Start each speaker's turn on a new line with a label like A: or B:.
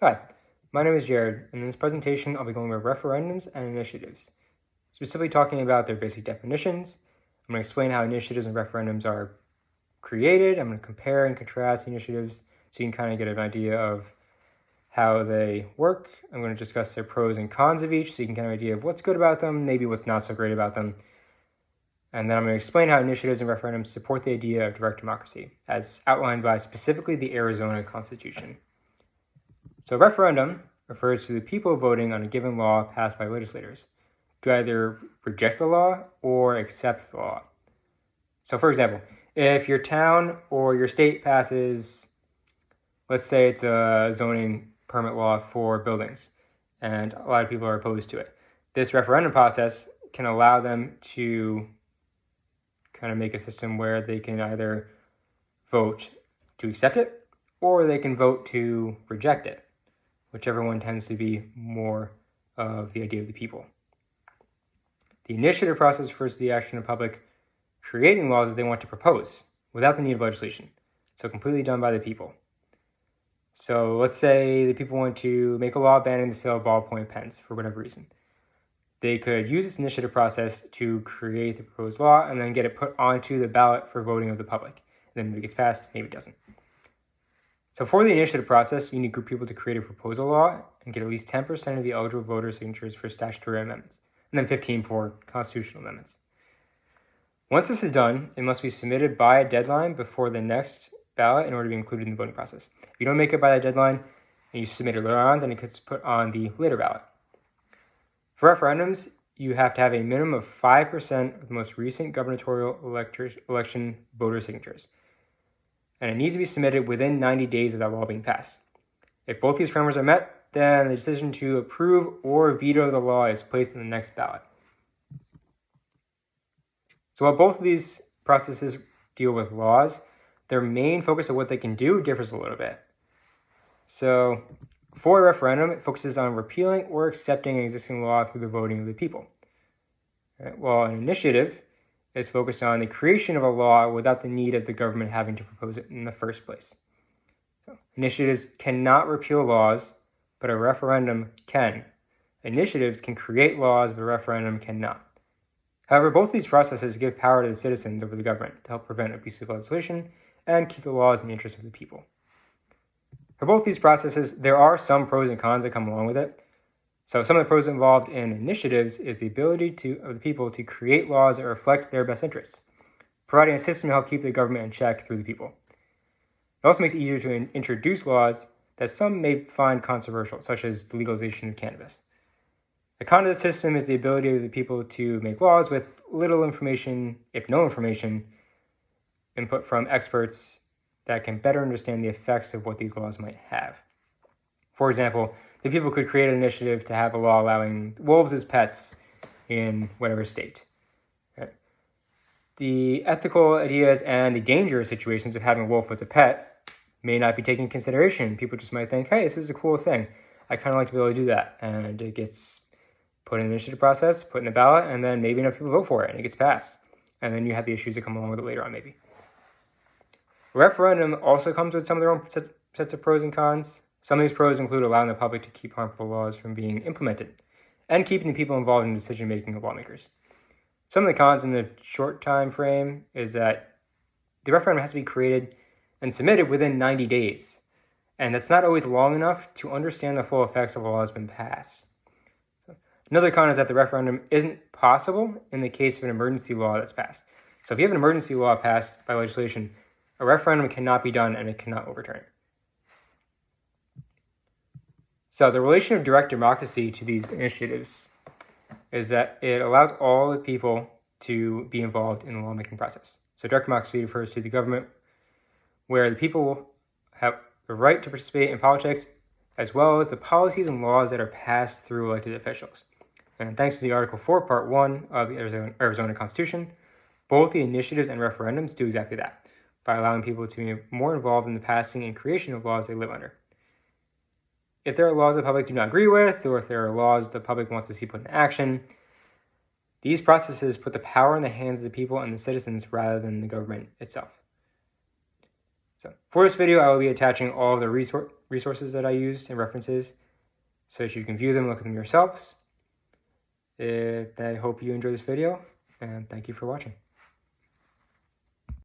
A: Hi, my name is Jared, and in this presentation I'll be going over referendums and initiatives, specifically talking about their basic definitions. I'm going to explain how initiatives and referendums are created. I'm going to compare and contrast initiatives so you can kind of get an idea of how they work. I'm going to discuss their pros and cons of each so you can get an idea of what's good about them, maybe what's not so great about them. And then I'm going to explain how initiatives and referendums support the idea of direct democracy, as outlined by specifically the Arizona Constitution. So a referendum refers to the people voting on a given law passed by legislators to either reject the law or accept the law. So for example, if your town or your state passes, let's say it's a zoning permit law for buildings, and a lot of people are opposed to it, this referendum process can allow them to kind of make a system where they can either vote to accept it or they can vote to reject it, whichever one tends to be more of the idea of the people. The initiative process refers to the action of public creating laws that they want to propose without the need of legislation, so completely done by the people. So let's say the people want to make a law banning the sale of ballpoint pens for whatever reason. They could use this initiative process to create the proposed law and then get it put onto the ballot for voting of the public. And then maybe it gets passed, maybe it doesn't. So for the initiative process, you need a group of people to create a proposal law and get at least 10% of the eligible voter signatures for statutory amendments, and then 15 for constitutional amendments. Once this is done, it must be submitted by a deadline before the next ballot in order to be included in the voting process. If you don't make it by that deadline and you submit it later on, then it gets put on the later ballot. For referendums, you have to have a minimum of 5% of the most recent gubernatorial election voter signatures, and it needs to be submitted within 90 days of that law being passed. If both these parameters are met, then the decision to approve or veto the law is placed in the next ballot. So while both of these processes deal with laws, their main focus of what they can do differs a little bit. So for a referendum, it focuses on repealing or accepting an existing law through the voting of the people. While an initiative is focused on the creation of a law without the need of the government having to propose it in the first place. So initiatives cannot repeal laws, but a referendum can. Initiatives can create laws, but a referendum cannot. However, both these processes give power to the citizens over the government to help prevent abusive legislation and keep the laws in the interest of the people. For both these processes, there are some pros and cons that come along with it. So some of the pros involved in initiatives is the ability of the people to create laws that reflect their best interests, providing a system to help keep the government in check through the people. It also makes it easier to introduce laws that some may find controversial, such as the legalization of cannabis. The con of the system is the ability of the people to make laws with little information, if no information, input from experts that can better understand the effects of what these laws might have. For example, the people could create an initiative to have a law allowing wolves as pets in whatever state. Right? The ethical ideas and the dangerous situations of having a wolf as a pet may not be taken into consideration. People just might think, hey, this is a cool thing. I kind of like to be able to do that. And it gets put in the initiative process, put in the ballot, and then maybe enough people vote for it, and it gets passed. And then you have the issues that come along with it later on, maybe. A referendum also comes with some of their own sets of pros and cons. Some of these pros include allowing the public to keep harmful laws from being implemented and keeping the people involved in decision-making of lawmakers. Some of the cons in the short time frame is that the referendum has to be created and submitted within 90 days. And that's not always long enough to understand the full effects of a law that's been passed. Another con is that the referendum isn't possible in the case of an emergency law that's passed. So if you have an emergency law passed by legislation, a referendum cannot be done and it cannot overturn it. So the relation of direct democracy to these initiatives is that it allows all the people to be involved in the lawmaking process. So direct democracy refers to the government where the people have the right to participate in politics as well as the policies and laws that are passed through elected officials. And thanks to the Article 4, Part 1 of the Arizona Constitution, both the initiatives and referendums do exactly that, by allowing people to be more involved in the passing and creation of laws they live under. If there are laws the public do not agree with, or if there are laws the public wants to see put in action, these processes put the power in the hands of the people and the citizens rather than the government itself. So for this video, I will be attaching all the resources that I used and references so that you can view them, look at them yourselves. I hope you enjoy this video, and thank you for watching.